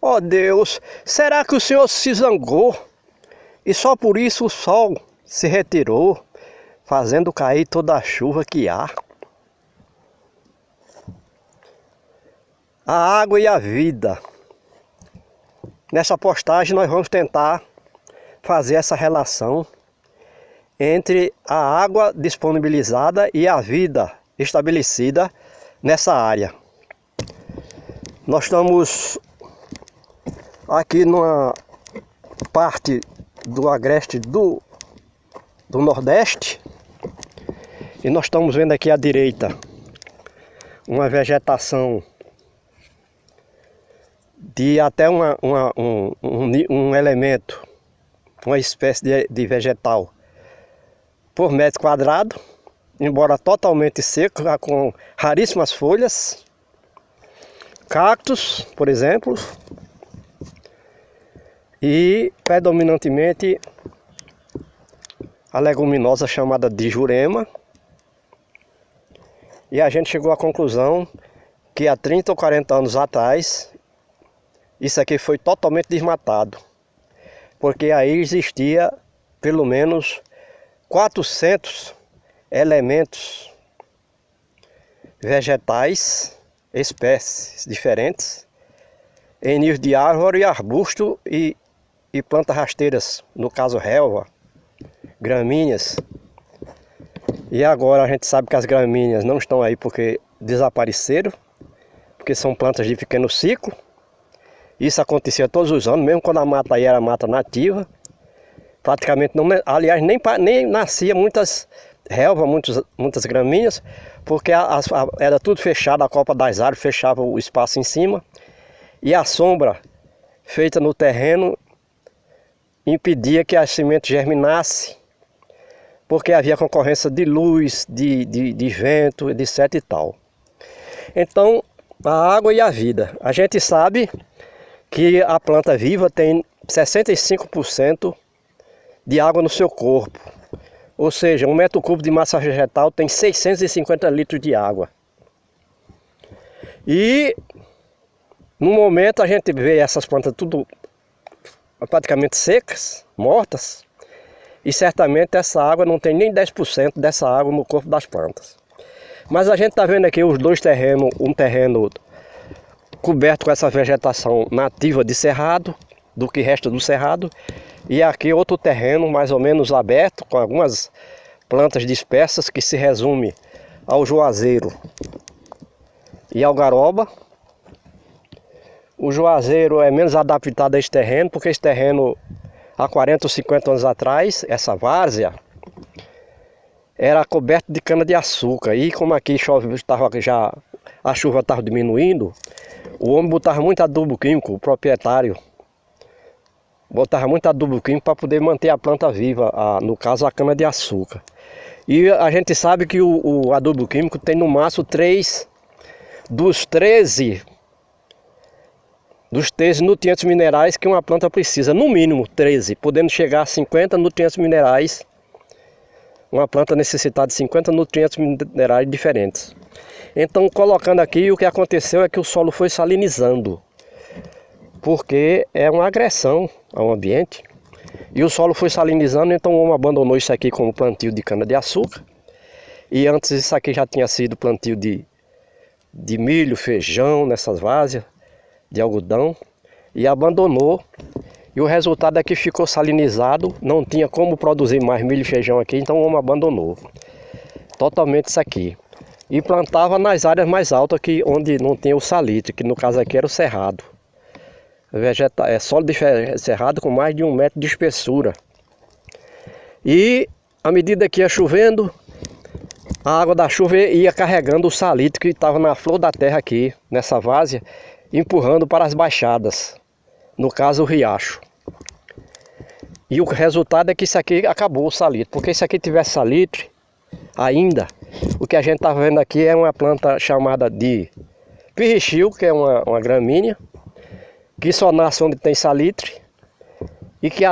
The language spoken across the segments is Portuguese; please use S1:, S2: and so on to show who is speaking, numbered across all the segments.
S1: Ó Deus, será que o Senhor se zangou e só por isso o sol se retirou, fazendo cair toda a chuva que há? A água e a vida. Nessa postagem nós vamos tentar fazer essa relação entre a água disponibilizada e a vida estabelecida nessa área. Nós estamos aqui numa parte do agreste do Nordeste e nós estamos vendo aqui à direita uma vegetação de até um elemento, uma espécie de vegetal por metro quadrado, embora totalmente seco, com raríssimas folhas, cactos, por exemplo, e predominantemente a leguminosa chamada de jurema. E a gente chegou à conclusão que há 30 ou 40 anos atrás isso aqui foi totalmente desmatado, porque aí existia pelo menos 400 elementos vegetais, espécies diferentes, em nível de árvore, arbusto e plantas rasteiras, no caso relva, gramíneas. E agora a gente sabe que as gramíneas não estão aí porque desapareceram, porque são plantas de pequeno ciclo. Isso acontecia todos os anos, mesmo quando a mata aí era mata nativa. Praticamente não, aliás, nem nascia muitas relvas, muitas gramíneas, porque era tudo fechado, a copa das árvores fechava o espaço em cima, e a sombra feita no terreno impedia que a semente germinasse, porque havia concorrência de luz, de vento, etc e tal. Então, a água e a vida. A gente sabe que a planta viva tem 65% de água no seu corpo. Ou seja, 1 metro cúbico de massa vegetal tem 650 litros de água. E no momento a gente vê essas plantas tudo praticamente secas, mortas, e certamente essa água não tem nem 10% dessa água no corpo das plantas. Mas a gente está vendo aqui os dois terrenos, um terreno coberto com essa vegetação nativa de cerrado, do que resta do cerrado, e aqui outro terreno mais ou menos aberto, com algumas plantas dispersas, que se resume ao juazeiro e ao garoba. O juazeiro é menos adaptado a esse terreno, porque esse terreno, há 40 ou 50 anos atrás, essa várzea, era coberto de cana-de-açúcar. E como aqui chove, a chuva estava diminuindo, o homem botava muito adubo químico, o proprietário botava muito adubo químico para poder manter a planta viva, no caso a cana-de-açúcar. E a gente sabe que o adubo químico tem no máximo 3 dos 13 nutrientes minerais que uma planta precisa, no mínimo 13, podendo chegar a 50 nutrientes minerais. Uma planta necessita de 50 nutrientes minerais diferentes. Então, colocando aqui, o que aconteceu é que o solo foi salinizando, porque é uma agressão ao ambiente. E o solo foi salinizando, então o homem abandonou isso aqui como plantio de cana-de-açúcar. E antes isso aqui já tinha sido plantio de milho, feijão, nessas várzeas, de algodão, e abandonou. E o resultado é que ficou salinizado, não tinha como produzir mais milho e feijão aqui, então o homem abandonou totalmente isso aqui. E plantava nas áreas mais altas, onde não tem o salitre, que no caso aqui era o cerrado. É solo de cerrado com mais de 1 metro de espessura. E à medida que ia chovendo, a água da chuva ia carregando o salitre que estava na flor da terra aqui, nessa várzea, empurrando para as baixadas, no caso o riacho. E o resultado é que isso aqui acabou o salitre, porque se aqui tivesse salitre ainda, o que a gente está vendo aqui é uma planta chamada de pirrichil, que é uma gramínea, que só nasce onde tem salitre, e que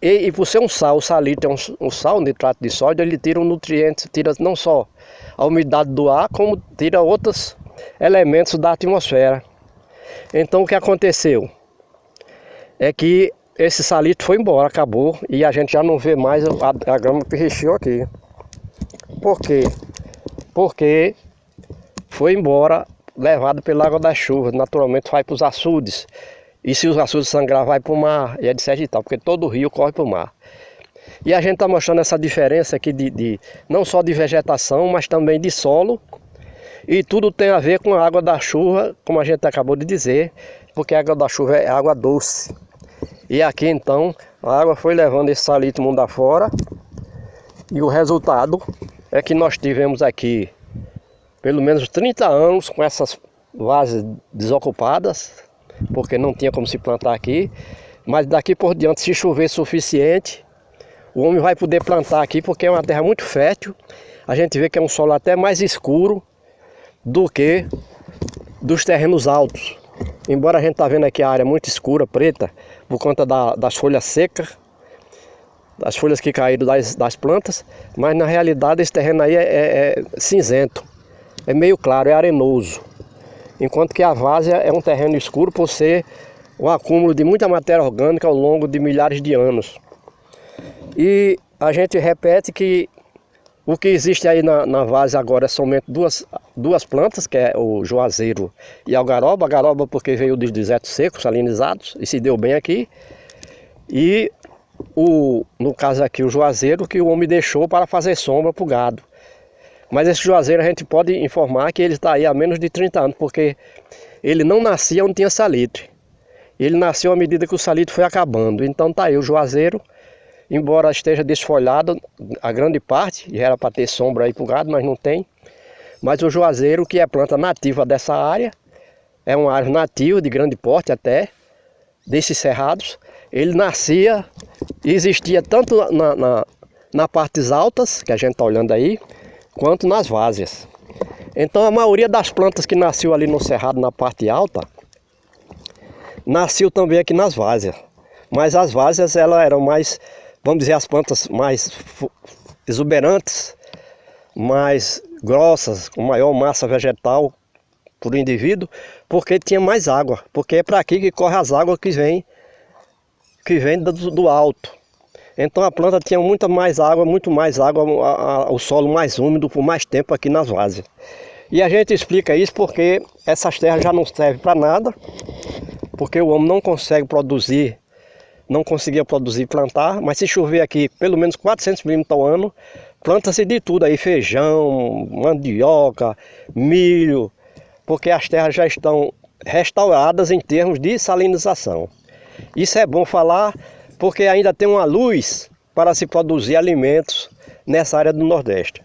S1: e por ser um sal, o salitre é um sal, um nitrato de sódio, ele tira um nutriente, tira não só a umidade do ar, como tira outros elementos da atmosfera. Então o que aconteceu? é que esse salito foi embora, acabou, e a gente já não vê mais a grama que recheou aqui. Por quê? Porque foi embora, levado pela água das chuvas, naturalmente vai para os açudes. E se os açudes sangrar, vai para o mar, e etc e tal, porque todo o rio corre para o mar. E a gente está mostrando essa diferença aqui não só de vegetação, mas também de solo. E tudo tem a ver com a água da chuva, como a gente acabou de dizer, porque a água da chuva é água doce. E aqui então, a água foi levando esse salito mundo afora. E o resultado é que nós tivemos aqui pelo menos 30 anos com essas vazes desocupadas, porque não tinha como se plantar aqui. Mas daqui por diante, se chover suficiente, o homem vai poder plantar aqui, porque é uma terra muito fértil. A gente vê que é um solo até mais escuro do que dos terrenos altos. Embora a gente está vendo aqui a área muito escura, preta, por conta das folhas secas, das folhas que caíram das plantas, mas na realidade esse terreno aí é cinzento, é meio claro, é arenoso. Enquanto que a várzea é um terreno escuro por ser um acúmulo de muita matéria orgânica ao longo de milhares de anos. E a gente repete que o que existe aí na várzea agora é somente duas plantas, que é o juazeiro e a algaroba. A algaroba porque veio dos desertos secos, salinizados, e se deu bem aqui. E no caso aqui o juazeiro que o homem deixou para fazer sombra para o gado. Mas esse juazeiro a gente pode informar que ele está aí há menos de 30 anos, porque ele não nascia onde tinha salitre. Ele nasceu à medida que o salitre foi acabando. Então está aí o juazeiro. Embora esteja desfolhado, a grande parte, e era para ter sombra aí para o gado, mas não tem. Mas o juazeiro, que é planta nativa dessa área, é uma árvore nativa, de grande porte até, desses cerrados. Ele nascia e existia tanto nas partes altas, que a gente está olhando aí, quanto nas várzeas. Então a maioria das plantas que nasceu ali no cerrado, na parte alta, nasceu também aqui nas várzeas. Mas as várzeas, elas eram mais, vamos dizer, as plantas mais exuberantes, mais grossas, com maior massa vegetal por indivíduo, porque tinha mais água, porque é para aqui que corre as águas que vem do alto. Então a planta tinha muito mais água, o solo mais úmido por mais tempo aqui nas várzeas. E a gente explica isso porque essas terras já não servem para nada, porque o homem não consegue produzir, não conseguia produzir e plantar, mas se chover aqui pelo menos 400 milímetros ao ano, planta-se de tudo aí, feijão, mandioca, milho, porque as terras já estão restauradas em termos de salinização. Isso é bom falar porque ainda tem uma luz para se produzir alimentos nessa área do Nordeste.